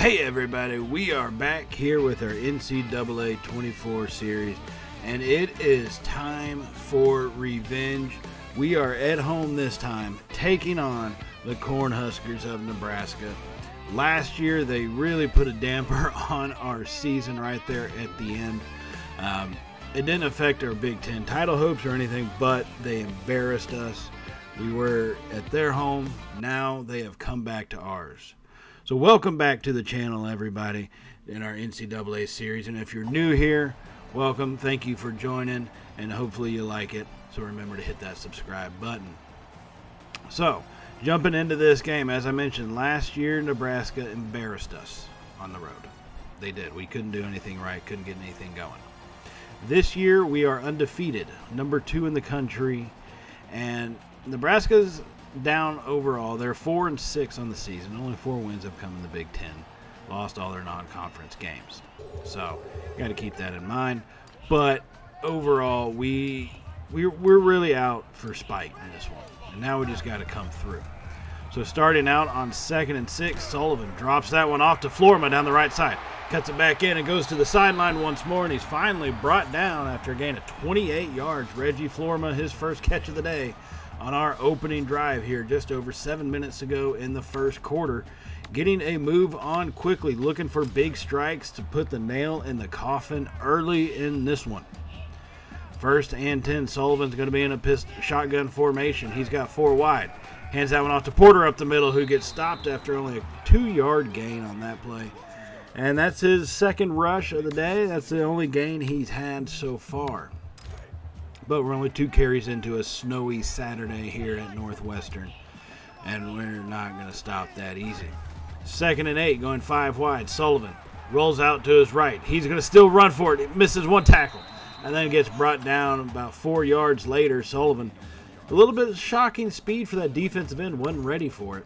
Hey everybody, we are back here with our NCAA 24 series, and it is time for revenge. We are at home this time, taking on the Cornhuskers of Nebraska. Last year, they really put a damper on our season right there at the end. It didn't affect our Big Ten title hopes or anything, but they embarrassed us. We were at their home. Now they have come back to ours. So welcome back to the channel, everybody, in our NCAA series. And if you're new here, welcome. Thank you for joining, and hopefully you like it. So remember to hit that subscribe button. So, jumping into this game, as I mentioned, last year Nebraska embarrassed us on the road. They did. We couldn't do anything right, couldn't get anything going. This year we are undefeated, number 2 in the country, and Nebraska's down overall. They're 4-6 on the season. Only 4 wins have come in the Big Ten. Lost all their non-conference games. So, you got to keep that in mind. But overall, we're really out for spite in this one. And now we just got to come through. So starting out on 2nd and 6, Sullivan drops that one off to Florma down the right side. Cuts it back in and goes to the sideline once more, and he's finally brought down after a gain of 28 yards. Reggie Florma, his first catch of the day on our opening drive here just over 7 minutes ago in the first quarter. Getting a move on quickly, looking for big strikes to put the nail in the coffin early in this one. 1st and 10, Sullivan's going to be in a shotgun formation. He's got 4 wide. Hands that one off to Porter up the middle, who gets stopped after only a 2-yard gain on that play. And that's his second rush of the day. That's the only gain he's had so far. But we're only 2 carries into a snowy Saturday here at Northwestern, and we're not going to stop that easy. 2nd and 8, going 5 wide. Sullivan rolls out to his right. He's going to still run for it. He misses 1 tackle, and then gets brought down about 4 yards later. Sullivan, a little bit of shocking speed for that defensive end, wasn't ready for it,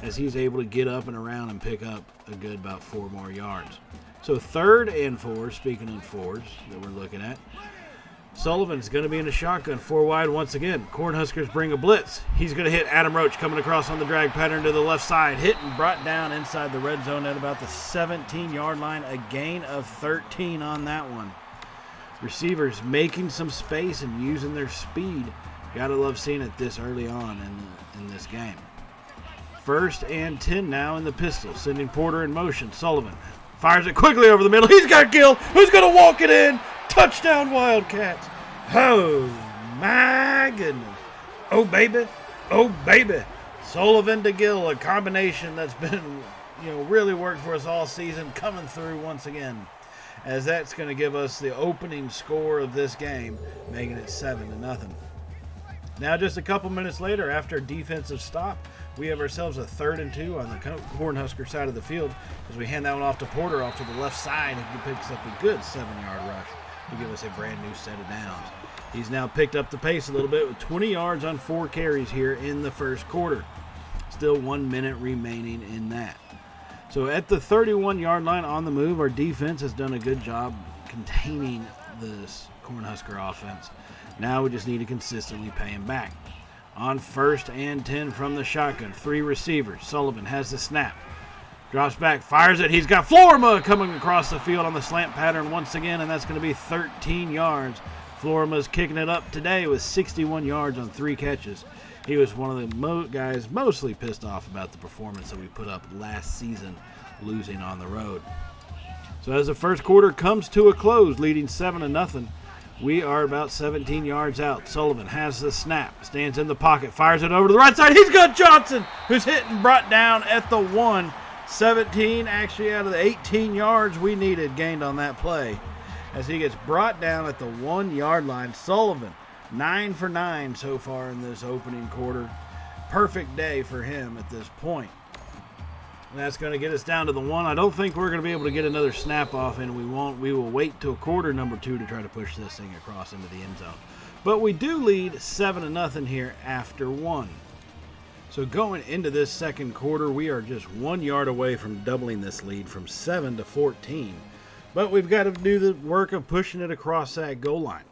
as he's able to get up and around and pick up a good about 4 more yards. So 3rd and 4, speaking of 4s that we're looking at, Sullivan's going to be in a shotgun, 4 wide once again. Cornhuskers bring a blitz. He's going to hit Adam Roach coming across on the drag pattern to the left side. Hit and brought down inside the red zone at about the 17-yard line. A gain of 13 on that one. Receivers making some space and using their speed. Gotta love seeing it this early on in this game. 1st and 10 now in the pistol. Sending Porter in motion. Sullivan fires it quickly over the middle. He's got Gill, who's going to walk it in. Touchdown Wildcats. Oh, my goodness. Oh, baby. Oh, baby. Sullivan to Gill, a combination that's been, really worked for us all season, coming through once again, as that's going to give us the opening score of this game, making it 7-0. Now, just a couple minutes later, after a defensive stop, we have ourselves a 3rd and 2 on the Cornhusker side of the field, as we hand that one off to Porter off to the left side, and he picks up a good 7-yard rush to give us a brand new set of downs. He's now picked up the pace a little bit with 20 yards on 4 carries here in the first quarter. Still 1 minute remaining in that. So at the 31-yard line on the move, our defense has done a good job containing this Cornhusker offense. Now we just need to consistently pay him back. On 1st and 10 from the shotgun, 3 receivers. Sullivan has the snap. Drops back, fires it. He's got Florma coming across the field on the slant pattern once again, and that's going to be 13 yards. Florma's kicking it up today with 61 yards on 3 catches. He was one of the guys mostly pissed off about the performance that we put up last season, losing on the road. So as the first quarter comes to a close, leading 7-0, we are about 17 yards out. Sullivan has the snap, stands in the pocket, fires it over to the right side. He's got Johnson, who's hit and brought down at the 1. 17 actually out of the 18 yards we needed gained on that play, as he gets brought down at the 1-yard line. Sullivan, 9 for 9 so far in this opening quarter. Perfect day for him at this point. And that's going to get us down to the 1. I don't think we're going to be able to get another snap off, and we won't. We will wait till quarter number 2 to try to push this thing across into the end zone. But we do lead 7-0 here after 1. So going into this second quarter, we are just 1 yard away from doubling this lead from 7 to 14. But we've got to do the work of pushing it across that goal line.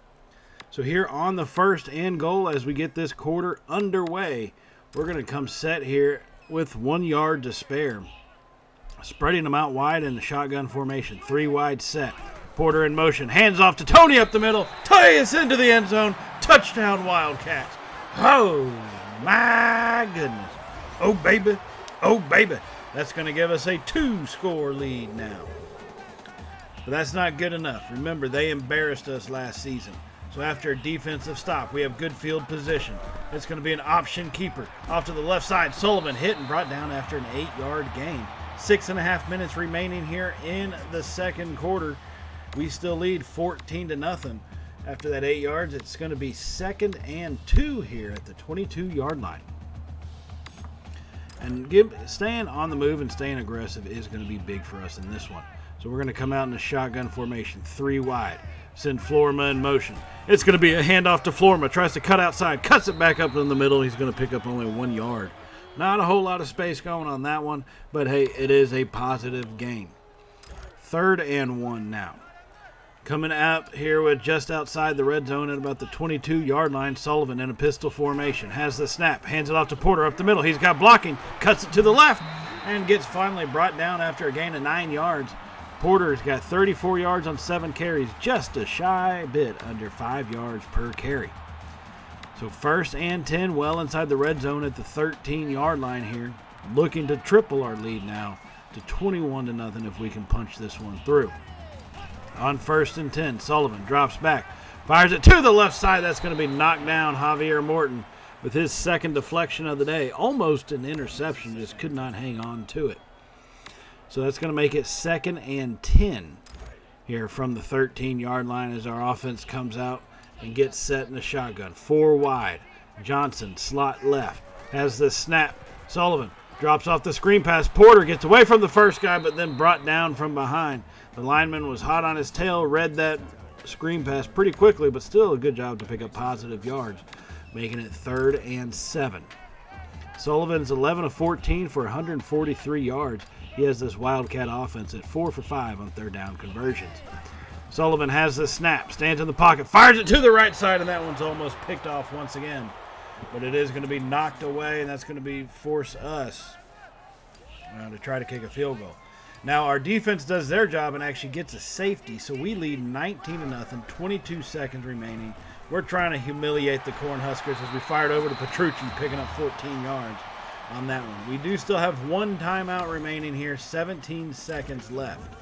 So here on the 1st and goal, as we get this quarter underway, we're going to come set here with 1 yard to spare. Spreading them out wide in the shotgun formation. 3 wide set. Porter in motion. Hands off to Tony up the middle. Tyus into the end zone. Touchdown Wildcats. Oh, my goodness. Oh, baby. Oh, baby. That's going to give us a 2-score lead now. But that's not good enough. Remember, they embarrassed us last season. So after a defensive stop, we have good field position. It's going to be an option keeper. Off to the left side, Sullivan hit and brought down after an 8-yard gain. 6.5 minutes remaining here in the second quarter. We still lead 14-0. After that 8 yards, it's going to be 2nd and 2 here at the 22-yard line. And staying on the move and staying aggressive is going to be big for us in this one. So we're going to come out in a shotgun formation, 3 wide. Send Florima in motion. It's going to be a handoff to Florima. Tries to cut outside, cuts it back up in the middle. He's going to pick up only 1 yard. Not a whole lot of space going on that one, but hey, it is a positive gain. 3rd and 1 now. Coming out here with just outside the red zone at about the 22-yard line, Sullivan in a pistol formation. Has the snap, hands it off to Porter up the middle. He's got blocking, cuts it to the left, and gets finally brought down after a gain of 9 yards. Porter's got 34 yards on 7 carries, just a shy bit under 5 yards per carry. So 1st and 10, well inside the red zone at the 13-yard line here. Looking to triple our lead now to 21-0 if we can punch this one through. On 1st and 10, Sullivan drops back, fires it to the left side. That's going to be knocked down. Javier Morton with his 2nd deflection of the day. Almost an interception, just could not hang on to it. So that's going to make it 2nd and 10 here from the 13-yard line as our offense comes out and gets set in the shotgun. 4 wide. Johnson, slot left, has the snap. Sullivan drops off the screen pass. Porter gets away from the first guy, but then brought down from behind. The lineman was hot on his tail, read that screen pass pretty quickly, but still a good job to pick up positive yards, making it 3rd and 7. Sullivan's 11 of 14 for 143 yards. He has this Wildcat offense at 4 for 5 on 3rd down conversions. Sullivan has the snap, stands in the pocket, fires it to the right side, and that one's almost picked off once again. But it is going to be knocked away, and that's going to force us to try to kick a field goal. Now our defense does their job and actually gets a safety, so we lead 19-0, 22 seconds remaining. We're trying to humiliate the Cornhuskers as we fired over to Petrucci, picking up 14 yards on that one. We do still have 1 timeout remaining here, 17 seconds left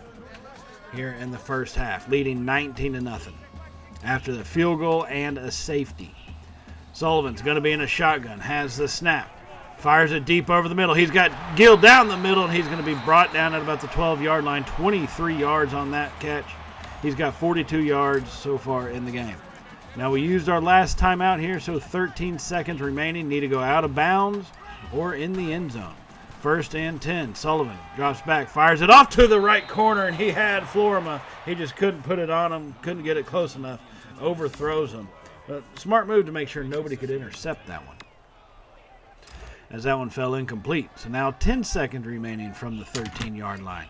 here in the first half, leading 19-0 after the field goal and a safety. Sullivan's going to be in a shotgun, has the snap, fires it deep over the middle. He's got Gill down the middle, and he's going to be brought down at about the 12-yard line, 23 yards on that catch. He's got 42 yards so far in the game. Now we used our last timeout here, so 13 seconds remaining. Need to go out of bounds or in the end zone. 1st and 10. Sullivan drops back, fires it off to the right corner, and he had Florima. He just couldn't put it on him, couldn't get it close enough. Overthrows him. But smart move to make sure nobody could intercept that one, as that one fell incomplete. So now 10 seconds remaining from the 13-yard line.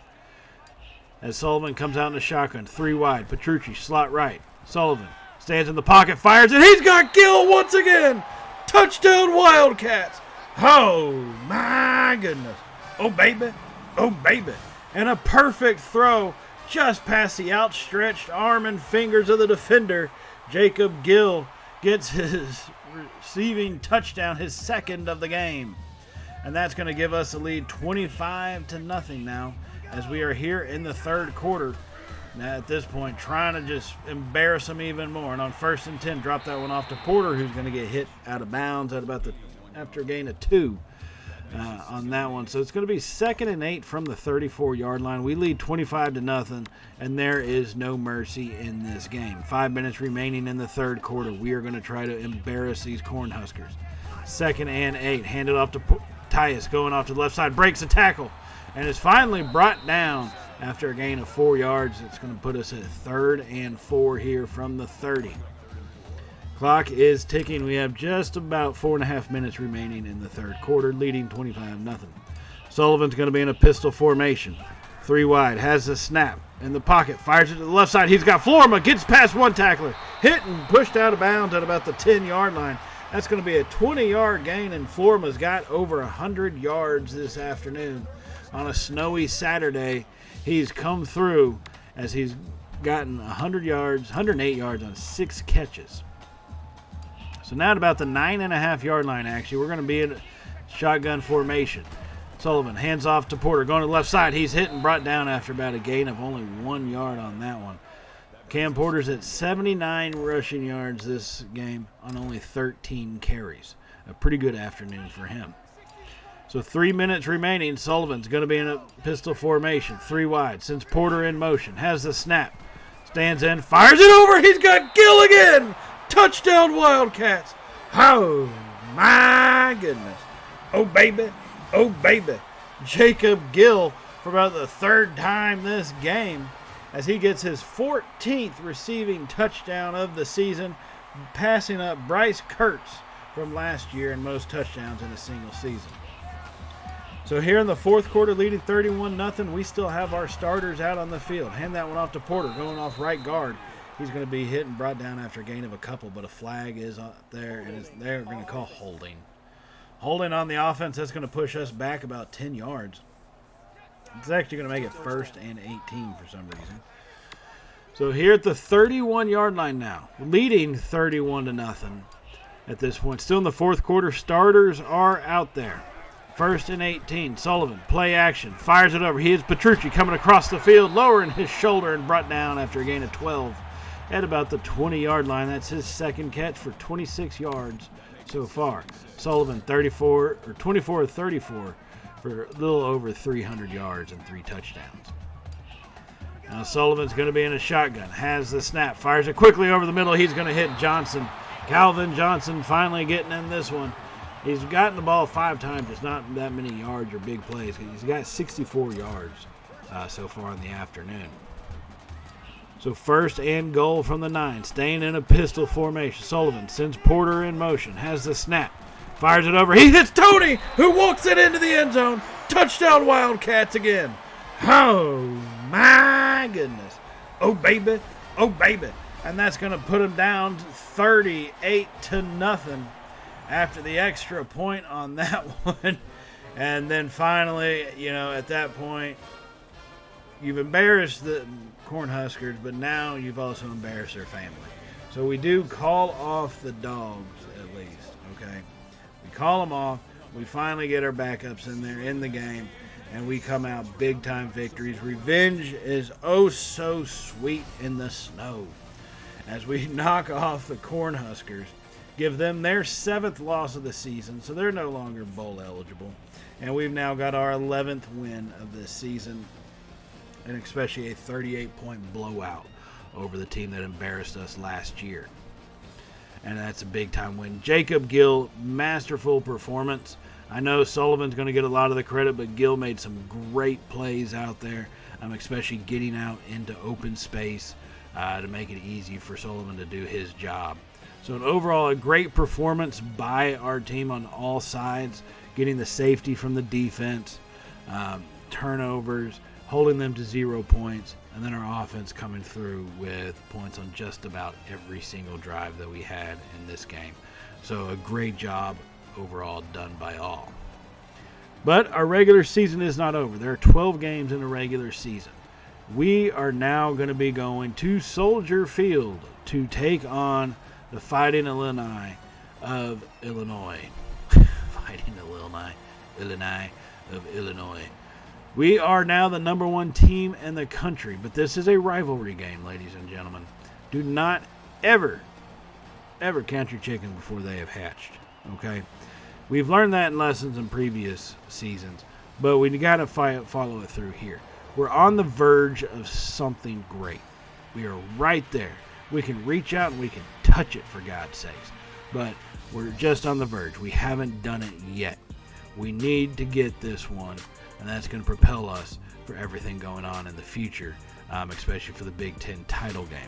As Sullivan comes out in the shotgun, 3 wide. Petrucci, slot right. Sullivan stands in the pocket, fires it. He's got Gill once again. Touchdown Wildcats. Oh, my goodness. Oh, baby. Oh, baby. And a perfect throw just past the outstretched arm and fingers of the defender. Jacob Gill gets his receiving touchdown, his 2nd of the game. And that's going to give us a lead 25-0 now as we are here in the 3rd quarter. Now at this point, trying to just embarrass them even more. And on 1st and 10, drop that one off to Porter, who's going to get hit out of bounds at about after a gain of 2 on that one. So it's going to be 2nd and 8 from the 34-yard line. We lead 25-0, and there is no mercy in this game. 5 minutes remaining in the 3rd quarter. We are going to try to embarrass these Cornhuskers. 2nd and 8, handed off to Tyus, going off to the left side, breaks a tackle, and is finally brought down after a gain of 4 yards. It's going to put us at 3rd and 4 here from the 30. Clock is ticking. We have just about 4.5 minutes remaining in the 3rd quarter, leading 25-0. Sullivan's going to be in a pistol formation. 3 wide, has the snap in the pocket, fires it to the left side. He's got Florima, gets past one tackler, hit and pushed out of bounds at about the 10-yard line. That's going to be a 20-yard gain, and Florima's got over 100 yards this afternoon. on a snowy Saturday. He's come through as he's gotten 108 yards on 6 catches. So now at about the 9.5-yard line, actually, we're going to be in shotgun formation. Sullivan hands off to Porter, going to the left side. He's hit and brought down after about a gain of only 1 yard on that one. Cam Porter's at 79 rushing yards this game on only 13 carries. A pretty good afternoon for him. So 3 minutes remaining. Sullivan's going to be in a pistol formation, 3 wide. Sends Porter in motion, has the snap, stands in, fires it over. He's got Gill again. Touchdown Wildcats. Oh, my goodness. Oh, baby. Oh, baby. Jacob Gill for about the 3rd time this game as he gets his 14th receiving touchdown of the season, passing up Bryce Kurtz from last year in most touchdowns in a single season. So here in the 4th quarter, leading 31-0, we still have our starters out on the field. Hand that one off to Porter, going off right guard. He's going to be hit and brought down after a gain of a couple, but a flag is up there, and they're going to call holding. Holding on the offense, that's going to push us back about 10 yards. It's actually going to make it 1st and 18 for some reason. So here at the 31-yard line now, leading 31-0 at this point. Still in the 4th quarter, starters are out there. 1st and 18. Sullivan, play action, fires it over. He is Petrucci coming across the field, lowering his shoulder and brought down after a gain of 12 at about the 20-yard line. That's his 2nd catch for 26 yards so far. Sullivan 24 of 34 for a little over 300 yards and 3 touchdowns. Now Sullivan's going to be in a shotgun, has the snap, fires it quickly over the middle. He's going to hit Johnson. Calvin Johnson finally getting in this one. He's gotten the ball 5 times. It's not that many yards or big plays. He's got 64 yards so far in the afternoon. So 1st and goal from the 9, staying in a pistol formation. Sullivan sends Porter in motion, has the snap, fires it over. He hits Tony, who walks it into the end zone. Touchdown Wildcats again. Oh, my goodness. Oh, baby. Oh, baby. And that's going to put him down 38-0 after the extra point on that one. And then finally, at that point, you've embarrassed the Cornhuskers, but now you've also embarrassed their family. So we do call off the dogs at least, okay? We call them off. We finally get our backups in there in the game, and we come out big-time victories. Revenge is oh so sweet in the snow as we knock off the Cornhuskers, give them their 7th loss of the season, so they're no longer bowl eligible. And we've now got our 11th win of this season, and especially a 38-point blowout over the team that embarrassed us last year. And that's a big-time win. Jacob Gill, masterful performance. I know Sullivan's going to get a lot of the credit, but Gill made some great plays out there, especially getting out into open space to make it easy for Sullivan to do his job. So overall, a great performance by our team on all sides, getting the safety from the defense, turnovers, holding them to 0 points, and then our offense coming through with points on just about every single drive that we had in this game. So a great job overall done by all. But our regular season is not over. There are 12 games in a regular season. We are now going to be going to Soldier Field to take on the Fighting Illini of Illinois. Fighting Illini of Illinois. We are now the number 1 team in the country, but this is a rivalry game, ladies and gentlemen. Do not ever count your chickens before they have hatched, okay? We've learned that in lessons in previous seasons, but we got to follow it through here. We're on the verge of something great. We are right there. We can reach out and we can touch it, for God's sakes. But we're just on the verge. We haven't done it yet. We need to get this one, and that's going to propel us for everything going on in the future, especially for the Big Ten title game.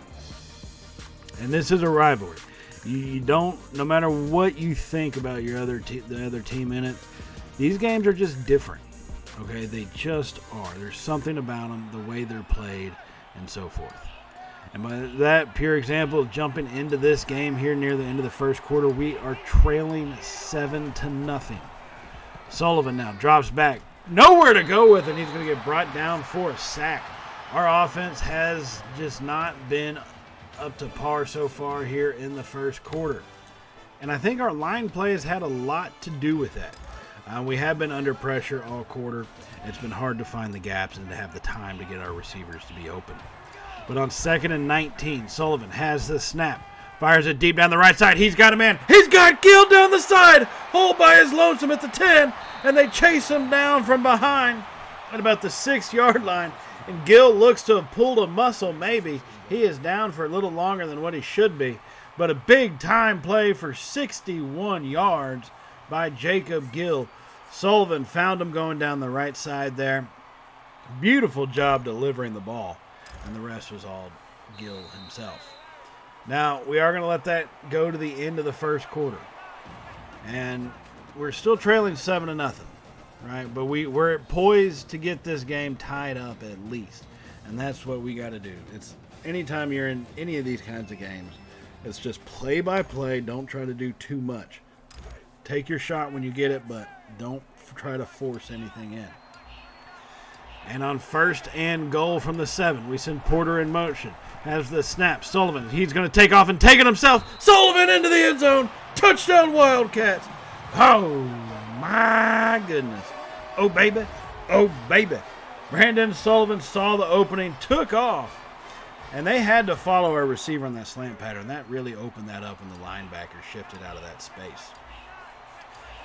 And this is a rivalry. You don't, no matter what you think about the other team in it, these games are just different. Okay, they just are. There's something about them, the way they're played, and so forth. And by that pure example of jumping into this game here near the end of the 1st quarter, we are trailing 7-0. Sullivan now drops back, nowhere to go with it. He's going to get brought down for a sack. Our offense has just not been up to par so far here in the first quarter. And I think our line play has had a lot to do with that. We have been under pressure all quarter. It's been hard to find the gaps and to have the time to get our receivers to be open. But on 2nd and 19, Sullivan has the snap. Fires it deep down the right side. He's got a man. He's got Gill down the side. Hold by his lonesome at the 10. And they chase him down from behind at about the 6-yard line. And Gill looks to have pulled a muscle maybe. He is down for a little longer than what he should be. But a big-time play for 61 yards by Jacob Gill. Sullivan found him going down the right side there. Beautiful job delivering the ball. And the rest was all Gill himself. Now, we are going to let that go to the end of the first quarter. And we're still trailing 7-0, right? But we're poised to get this game tied up at least. And that's what we got to do. It's anytime you're in any of these kinds of games, it's just play by play. Don't try to do too much. Take your shot when you get it, but don't try to force anything in. And on 1st and goal from the 7, we send Porter in motion. Has the snap. Sullivan, he's going to take off and take it himself. Sullivan into the end zone. Touchdown Wildcats. Oh, my goodness. Oh, baby. Oh, baby. Brandon Sullivan saw the opening, took off. And they had to follow our receiver on that slant pattern. That really opened that up when the linebacker shifted out of that space.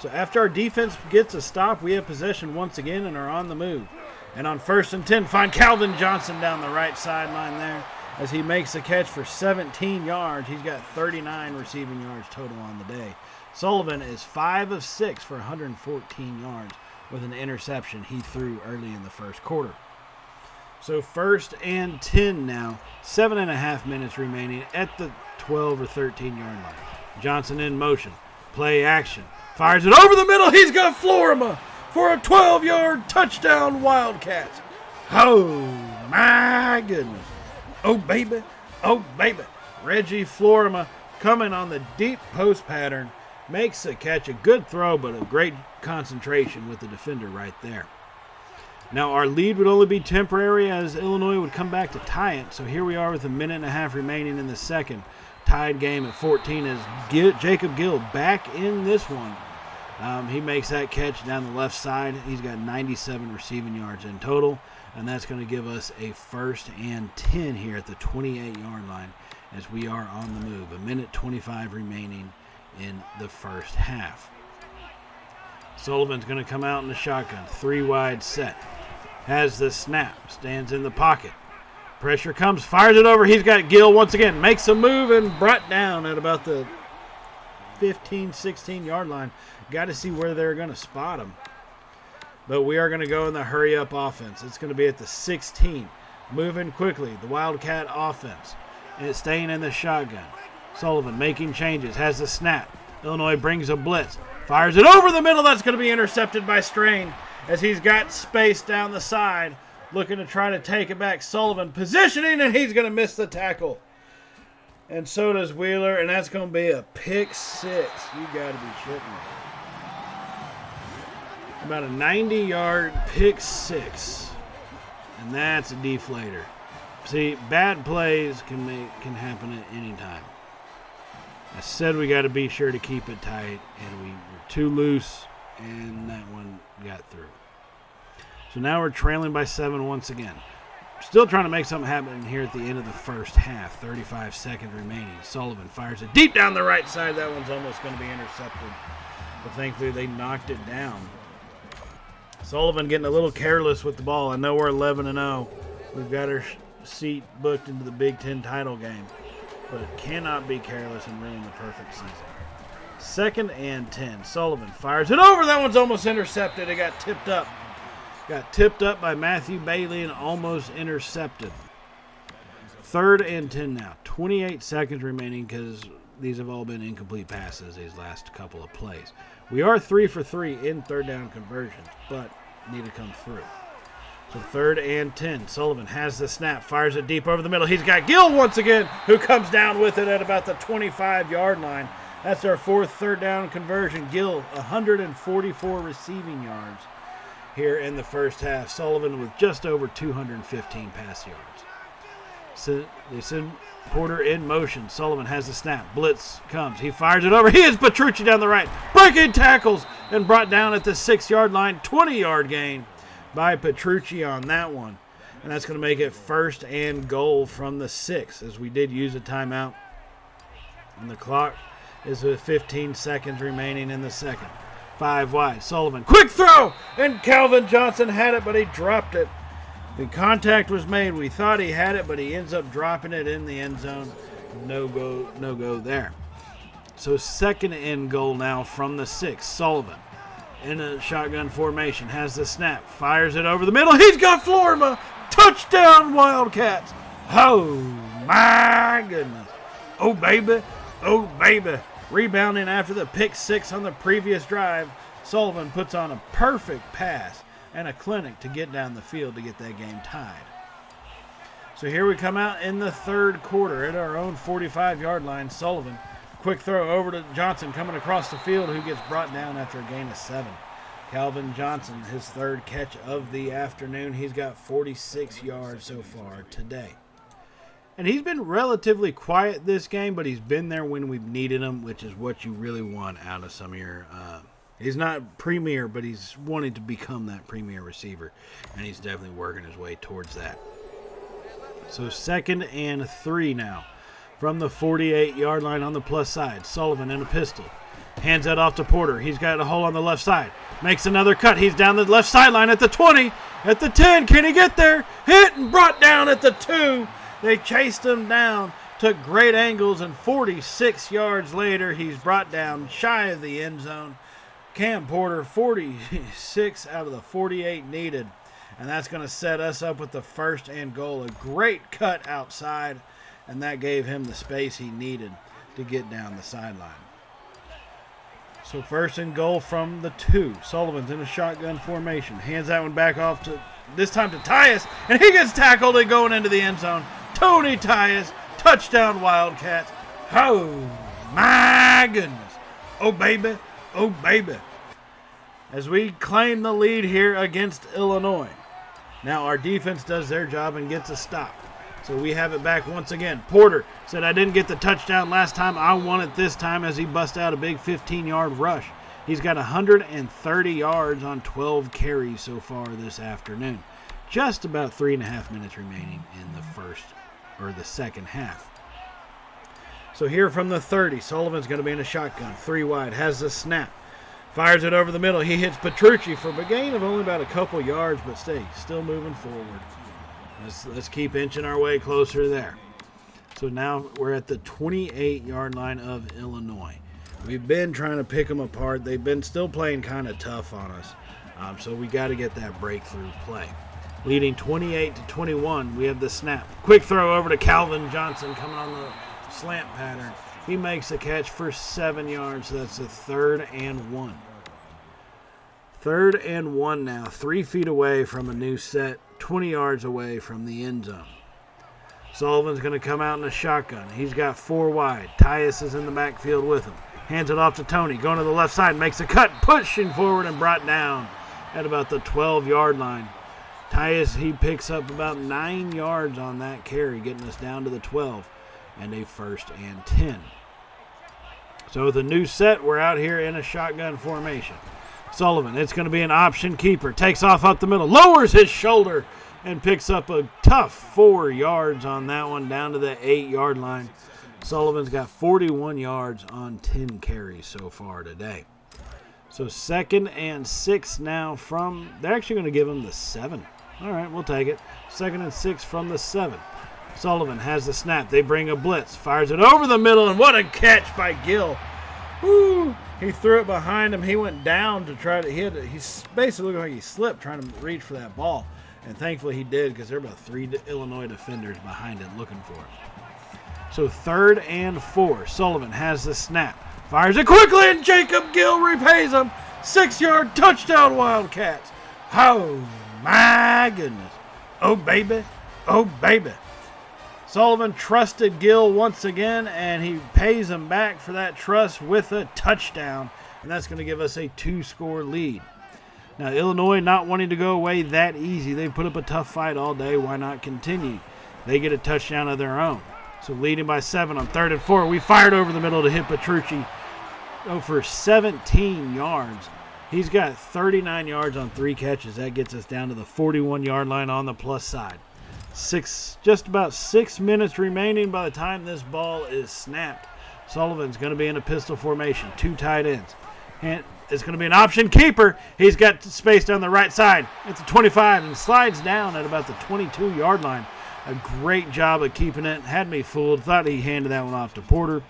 So after our defense gets a stop, we have possession once again and are on the move. And on 1st and 10, find Calvin Johnson down the right sideline there as he makes a catch for 17 yards. He's got 39 receiving yards total on the day. Sullivan is 5 of 6 for 114 yards with an interception he threw early in the first quarter. So 1st and 10 now, 7.5 minutes remaining at the 12 or 13-yard line. Johnson in motion, play action, fires it over the middle. He's got Florima for a 12-yard touchdown Wildcats. Oh, my goodness. Oh, baby. Oh, baby. Reggie Florima coming on the deep post pattern. Makes a catch. A good throw, but a great concentration with the defender right there. Now, our lead would only be temporary as Illinois would come back to tie it. So here we are with a minute and a half remaining in the second. Tied game at 14 as Jacob Gill back in this one. He makes that catch down the left side. He's got 97 receiving yards in total, and that's going to give us a 1st and 10 here at the 28-yard line as we are on the move. A minute 25 remaining in the first half. Sullivan's going to come out in the shotgun. 3-wide set. Has the snap. Stands in the pocket. Pressure comes. Fires it over. He's got Gill once again. Makes a move and brought down at about the 15, 16-yard line. Got to see where they're going to spot him. But we are going to go in the hurry-up offense. It's going to be at the 16. Moving quickly. The Wildcat offense. And it's staying in the shotgun. Sullivan making changes. Has the snap. Illinois brings a blitz. Fires it over the middle. That's going to be intercepted by Strain as he's got space down the side. Looking to try to take it back. Sullivan positioning, and he's going to miss the tackle. And so does Wheeler, and that's going to be a pick 6. You got to be shitting me. About a 90-yard pick 6. And that's a deflator. See, bad plays can happen at any time. I said we got to be sure to keep it tight, and we were too loose, and that one got through. So now we're trailing by 7 once again. Still trying to make something happen here at the end of the first half. 35 seconds remaining. Sullivan fires it deep down the right side. That one's almost going to be intercepted. But thankfully they knocked it down. Sullivan getting a little careless with the ball. I know we're 11-0. We've got our seat booked into the Big Ten title game. But cannot be careless and ruin the perfect season. 2nd and 10. Sullivan fires it over. That one's almost intercepted. It got tipped up. Got tipped up by Matthew Bailey and almost intercepted. 3rd and 10 now. 28 seconds remaining because these have all been incomplete passes these last couple of plays. We are 3 for 3 in 3rd down conversions, but need to come through. So 3rd and 10. Sullivan has the snap, fires it deep over the middle. He's got Gill once again, who comes down with it at about the 25-yard line. That's our 4th 3rd down conversion. Gill, 144 receiving yards. here in the first half. Sullivan with just over 215 pass yards. So they send Porter in motion. Sullivan has the snap. Blitz comes. He fires it over. He hits Petrucci down the right. Breaking tackles and brought down at the 6-yard line. 20-yard gain by Petrucci on that one. And that's going to make it 1st and goal from the 6, as we did use a timeout. And the clock is with 15 seconds remaining in the second. 5 wide. Sullivan. Quick throw! And Calvin Johnson had it, but he dropped it. The contact was made. We thought he had it, but he ends up dropping it in the end zone. No go there. So 2nd and goal now from the 6. Sullivan in a shotgun formation. Has the snap. Fires it over the middle. He's got Florida. Touchdown, Wildcats. Oh, my goodness. Oh, baby. Oh, baby. Rebounding after the pick 6 on the previous drive. Sullivan puts on a perfect pass and a clinic to get down the field to get that game tied. So here we come out in the 3rd quarter at our own 45-yard line. Sullivan, quick throw over to Johnson coming across the field, who gets brought down after a gain of 7. Calvin Johnson, his 3rd catch of the afternoon. He's got 46 yards so far today. And he's been relatively quiet this game, but he's been there when we've needed him, which is what you really want out of some of your he's not premier, but he's wanting to become that premier receiver, and he's definitely working his way towards that. So 2nd and 3 now from the 48-yard line on the plus side. Sullivan in a pistol. Hands that off to Porter. He's got a hole on the left side. Makes another cut. He's down the left sideline at the 20, at the 10. Can he get there? Hit and brought down at the 2. They chased him down, took great angles, and 46 yards later, he's brought down shy of the end zone. Cam Porter, 46 out of the 48 needed. And that's going to set us up with the 1st and goal. A great cut outside, and that gave him the space he needed to get down the sideline. So 1st and goal from the 2. Sullivan's in a shotgun formation. Hands that one back off to, this time to Tyus, and he gets tackled and going into the end zone. Tony Tyus, touchdown Wildcats. Oh, my goodness. Oh, baby. Oh, baby. As we claim the lead here against Illinois. Now our defense does their job and gets a stop. So we have it back once again. Porter said, I didn't get the touchdown last time. I want it this time, as he busts out a big 15-yard rush. He's got 130 yards on 12 carries so far this afternoon. Just about 3.5 minutes remaining in the second half. So here from the 30, Sullivan's going to be in a shotgun. 3 wide, has the snap. Fires it over the middle. He hits Petrucci for a gain of only about a couple yards, but still moving forward. Let's keep inching our way closer there. So now we're at the 28-yard line of Illinois. We've been trying to pick them apart. They've been still playing kind of tough on us. So we got to get that breakthrough play. Leading 28-21, we have the snap. Quick throw over to Calvin Johnson coming on the slant pattern. He makes a catch for 7 yards. So that's a 3rd and 1. 3rd and 1 now. 3 feet away from a new set. 20 yards away from the end zone. Sullivan's going to come out in a shotgun. He's got 4 wide. Tyus is in the backfield with him. Hands it off to Tony. Going to the left side. Makes a cut. Pushing forward and brought down at about the 12-yard line. Tyus, he picks up about 9 yards on that carry, getting us down to the 12 and a 1st and 10. So with a new set, we're out here in a shotgun formation. Sullivan, it's going to be an option keeper. Takes off up the middle, lowers his shoulder, and picks up a tough 4 yards on that one down to the 8-yard line. Sullivan's got 41 yards on 10 carries so far today. So 2nd and 6 now from, they're actually going to give him the 7. All right, we'll take it. 2nd and 6 from the 7. Sullivan has the snap. They bring a blitz. Fires it over the middle, and what a catch by Gill. Woo! He threw it behind him. He went down to try to hit it. He's basically looking like he slipped trying to reach for that ball. And thankfully he did, because there were about 3 Illinois defenders behind it looking for it. So 3rd and 4. Sullivan has the snap. Fires it quickly, and Jacob Gill repays him. 6-yard touchdown Wildcats. Oh, my goodness. Oh, baby. Oh, baby. Sullivan trusted Gill once again, and he pays him back for that trust with a touchdown. And that's going to give us a 2-score lead. Now, Illinois not wanting to go away that easy. They put up a tough fight all day. Why not continue? They get a touchdown of their own. So leading by 7 on 3rd and 4. We fired over the middle to hit Petrucci for 17 yards. He's got 39 yards on 3 catches. That gets us down to the 41-yard line on the plus side. Just about 6 minutes remaining by the time this ball is snapped. Sullivan's going to be in a pistol formation. 2 tight ends. And it's going to be an option keeper. He's got space down the right side. It's a 25 and slides down at about the 22-yard line. A great job of keeping it. Had me fooled. Thought he handed that one off to Porter.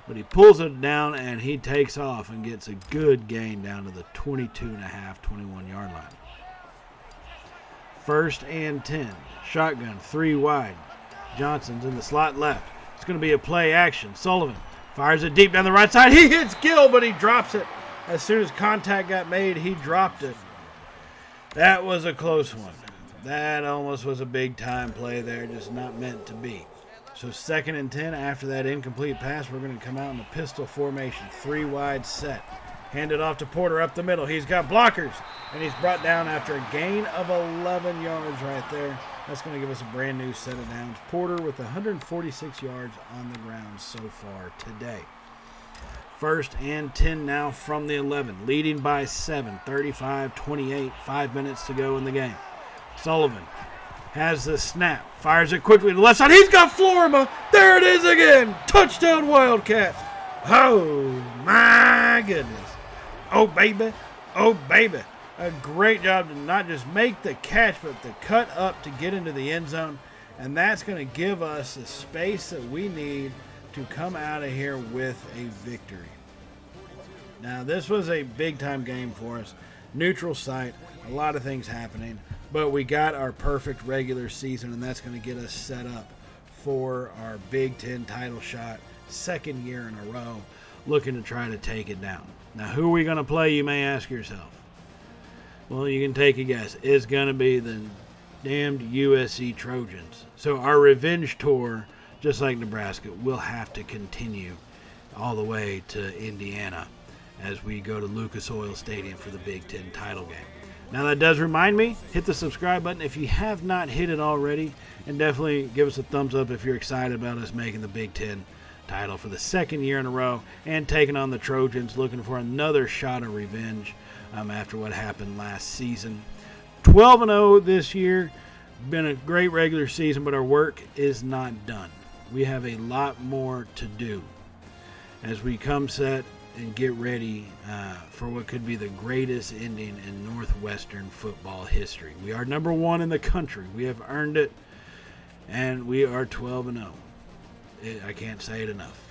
But he pulls it down and he takes off and gets a good gain down to the 22.5, 21-yard line. 1st and 10. Shotgun, 3 wide. Johnson's in the slot left. It's going to be a play action. Sullivan fires it deep down the right side. He hits Gill, but he drops it. As soon as contact got made, he dropped it. That was a close one. That almost was a big-time play there, just not meant to be. So 2nd and 10, after that incomplete pass, we're going to come out in a pistol formation. 3 wide set. Hand it off to Porter up the middle. He's got blockers, and he's brought down after a gain of 11 yards right there. That's going to give us a brand new set of downs. Porter with 146 yards on the ground so far today. 1st and 10 now from the 11, leading by 7, 35-28, 5 minutes to go in the game. Sullivan has the snap, fires it quickly to the left side. He's got Florima. There it is again. Touchdown Wildcats. Oh, my goodness. Oh, baby. Oh, baby. A great job to not just make the catch, but to cut up to get into the end zone. And that's going to give us the space that we need to come out of here with a victory. Now, this was a big-time game for us. Neutral site, a lot of things happening. But we got our perfect regular season, and that's going to get us set up for our Big Ten title shot, 2nd year in a row, looking to try to take it down. Now, who are we going to play, you may ask yourself? Well, you can take a guess. It's going to be the damned USC Trojans. So our revenge tour, just like Nebraska, will have to continue all the way to Indiana as we go to Lucas Oil Stadium for the Big Ten title game. Now that does remind me, hit the subscribe button if you have not hit it already, and definitely give us a thumbs up if you're excited about us making the Big Ten title for the 2nd year in a row and taking on the Trojans, looking for another shot of revenge after what happened last season. 12-0 this year. Been a great regular season, but our work is not done. We have a lot more to do as we come set and get ready for what could be the greatest ending in Northwestern football history. We are number 1 in the country. We have earned it, and we are 12-0. I can't say it enough.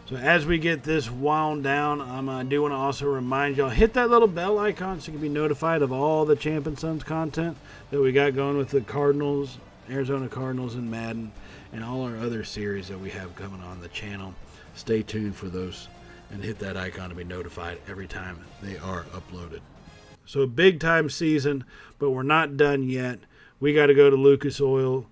So as we get this wound down, I do want to also remind y'all, hit that little bell icon so you can be notified of all the Champ and Sons content that we got going with the Cardinals, Arizona Cardinals, and Madden, and all our other series that we have coming on the channel. Stay tuned for those. And hit that icon to be notified every time they are uploaded. So a big-time season, but we're not done yet. We got to go to Lucas Oil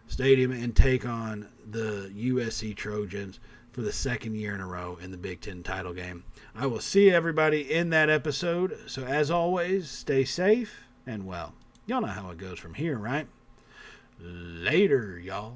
Stadium and take on the USC Trojans for the 2nd year in a row in the Big Ten title game. I will see everybody in that episode. So as always, stay safe and well. Y'all know how it goes from here, right? Later, y'all.